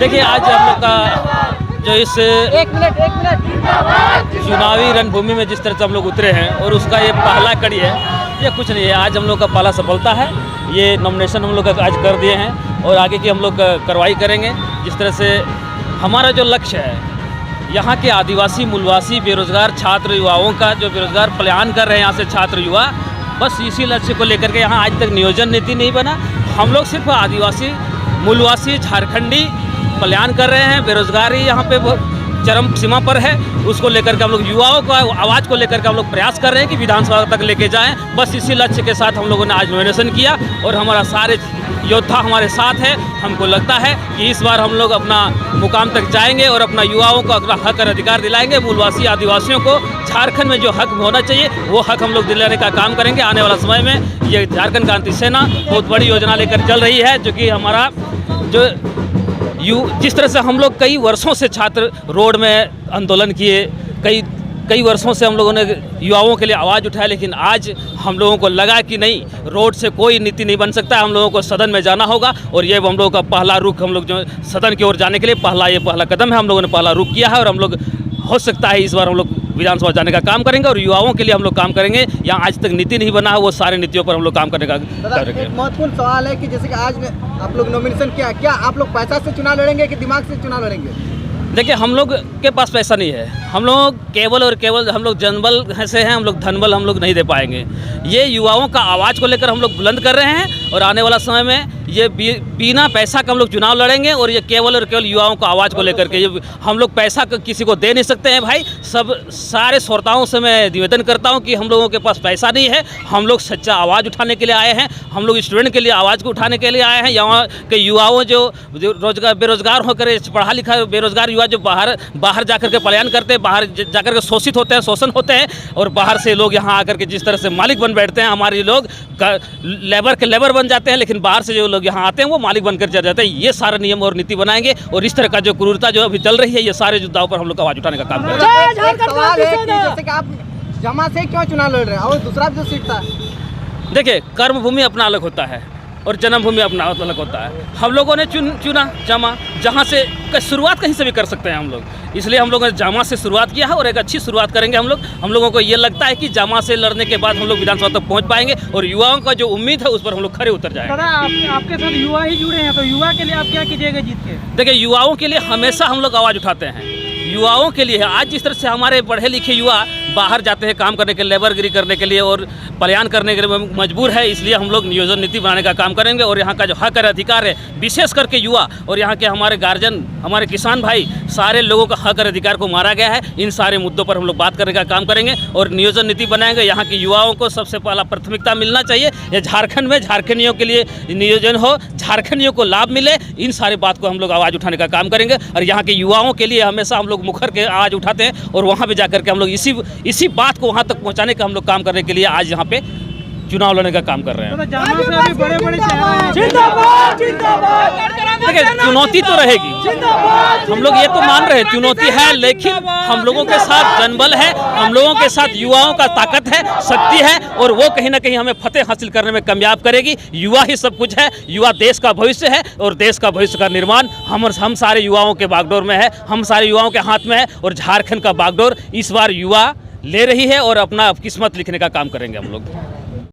देखिए आज हम लोग का जो इस चुनावी रणभूमि में जिस तरह से हम लोग उतरे हैं और उसका ये पहला कड़ी है, ये कुछ नहीं है। आज हम लोग का पहला सफलता है। ये नॉमिनेशन हम लोग आज कर दिए हैं और आगे की हम लोग कार्रवाई करेंगे। जिस तरह से हमारा जो लक्ष्य है, यहाँ के आदिवासी मूलवासी बेरोजगार छात्र युवाओं का जो बेरोजगार पलायन कर रहे हैं यहाँ से छात्र युवा, बस इसी लक्ष्य को लेकर के यहाँ आज तक नियोजन नीति नहीं बना। हम लोग सिर्फ आदिवासी मूलवासी झारखंडी पलायन कर रहे हैं, बेरोजगारी यहाँ पे चरम सीमा पर है, उसको लेकर के हम लोग युवाओं का आवाज़ को लेकर के हम लोग प्रयास कर रहे हैं कि विधानसभा तक लेके जाएं। बस इसी लक्ष्य के साथ हम लोगों ने आज नॉमिनेशन किया और हमारा सारे योद्धा हमारे साथ है। हमको लगता है कि इस बार हम लोग अपना मुकाम तक जाएंगे और अपना युवाओं को अपना हक और अधिकार दिलाएंगे। मूलवासी आदिवासियों को झारखंड में जो हक होना चाहिए वो हक हम लोग दिलाने का काम करेंगे। आने वाला समय में ये झारखंड क्रांति सेना बहुत बड़ी योजना लेकर चल रही है, जो कि हमारा जो जिस तरह से हम लोग कई वर्षों से छात्र रोड में आंदोलन किए, कई वर्षों से हम लोगों ने युवाओं के लिए आवाज़ उठाया, लेकिन आज हम लोगों को लगा कि नहीं, रोड से कोई नीति नहीं बन सकता। हम लोगों को सदन में जाना होगा और ये हम लोगों का पहला रुख, हम लोग जो सदन की ओर जाने के लिए पहला कदम है, हम लोगों ने पहला रुख किया है। और हम लोग हो सकता है इस बार हम लोग विधानसभा जाने का काम करेंगे और युवाओं के लिए हम लोग काम करेंगे। यहाँ आज तक नीति नहीं बना है, वो सारे नीतियों पर हम लोग काम करने का करेंगे। एक महत्वपूर्ण सवाल है कि जैसे कि आज आप लोग नॉमिनेशन किया, क्या आप लोग पैसा से चुनाव लड़ेंगे कि दिमाग से चुनाव लड़ेंगे? देखिए, हम लोग के पास पैसा नहीं है। हम लोग केवल और केवल हम लोग जनबल से हैं, हम लोग धनबल हम लोग नहीं दे पाएंगे। ये युवाओं का आवाज़ को लेकर हम लोग बुलंद कर रहे हैं और आने वाला समय में ये बिना पैसा का हम लोग चुनाव लड़ेंगे। और ये केवल और केवल युवाओं का आवाज़ को लेकर के, ये हम लोग पैसा किसी को दे नहीं सकते हैं भाई। सारे श्रोताओं से मैं निवेदन करता हूँ कि हम लोगों के पास पैसा नहीं है। हम लोग सच्चा आवाज़ उठाने के लिए आए हैं, हम लोग स्टूडेंट के लिए आवाज़ को उठाने के लिए आए हैं। यहाँ के युवाओं जो बेरोजगार होकर पढ़ा लिखा बेरोजगार युवा जो बाहर जाकर के पलायन करते हैं, बाहर जाकर के शोषित होते हैं, शोषण होते हैं, और बाहर से लोग यहाँ आकर के जिस तरह से मालिक बन बैठते हैं, हमारे लोग लेबर बन जाते हैं, लेकिन बाहर से जो लोग यहाँ आते हैं वो मालिक बनकर चले जाते हैं। ये सारे नियम और नीति बनाएंगे और इस तरह का जो क्रूरता जो अभी चल रही है, ये सारे मुद्दाओं पर हम लोग आवाज़ उठाने का काम करेंगे। सवाल है कि जैसे कि आप जमा से क्यों चुनाव लड़ रहे हैं और दूसरा जो सीट था? देखिए, कर्मभूमि अपना अलग होता है और जन्मभूमि अपना अलग होता है। हम लोगों ने चुना जमा, जहाँ से शुरुआत कहीं से भी कर सकते हैं हम लोग, इसलिए हम लोगों ने जामा से शुरुआत किया है और एक अच्छी शुरुआत करेंगे हम लोग। हम लोगों को ये लगता है कि जामा से लड़ने के बाद हम लोग विधानसभा तक पहुंच पाएंगे और युवाओं का जो उम्मीद है उस पर हम लोग खरे उतर जाएंगे। दादा, आपके साथ युवा ही जुड़े हैं, तो युवा के लिए आप क्या कीजिएगा जीत के? देखिए, युवाओं के लिए हमेशा हम लोग आवाज़ उठाते हैं। युवाओं के लिए है। आज जिस तरह से हमारे पढ़े लिखे युवा बाहर जाते हैं काम करने के लिए, लेबरगिरी करने के लिए और पलायन करने के लिए मजबूर है, इसलिए हम लोग नियोजन नीति बनाने का काम करेंगे। और यहाँ का जो हक और अधिकार है, विशेष करके युवा और यहाँ के हमारे गार्जियन, हमारे किसान भाई, सारे लोगों का हक और अधिकार को मारा गया है। इन सारे मुद्दों पर हम लोग बात करने का काम करेंगे और नियोजन नीति बनाएंगे। यहाँ के युवाओं को सबसे पहला प्राथमिकता मिलना चाहिए। ये झारखंड में झारखंडियों के लिए नियोजन हो, झारखंडियों को लाभ मिले, इन सारी बात को हम लोग आवाज़ उठाने का काम करेंगे। और यहाँ के युवाओं के लिए हमेशा हम लोग मुखर के आवाज़ उठाते हैं और वहाँ पर जाकर के हम लोग इसी बात को वहाँ तक पहुँचाने का हम लोग काम करने के लिए आज यहाँ पे चुनाव लड़ने का काम कर रहे हैं। तो जामा से अभी बड़े देखिए, चुनौती तो रहेगी, हम लोग ये तो मान रहे हैं चुनौती है, लेकिन हम लोगों के साथ जनबल है, हम लोगों के साथ युवाओं का ताकत है, शक्ति है और वो कहीं ना कहीं हमें फतेह हासिल करने में कामयाब करेगी। युवा ही सब कुछ है, युवा देश का भविष्य है और देश का भविष्य का निर्माण हम सारे युवाओं के बागडोर में है, हम सारे युवाओं के हाथ में है। और झारखंड का बागडोर इस बार युवा ले रही है और अपना किस्मत लिखने का काम करेंगे हम लोग।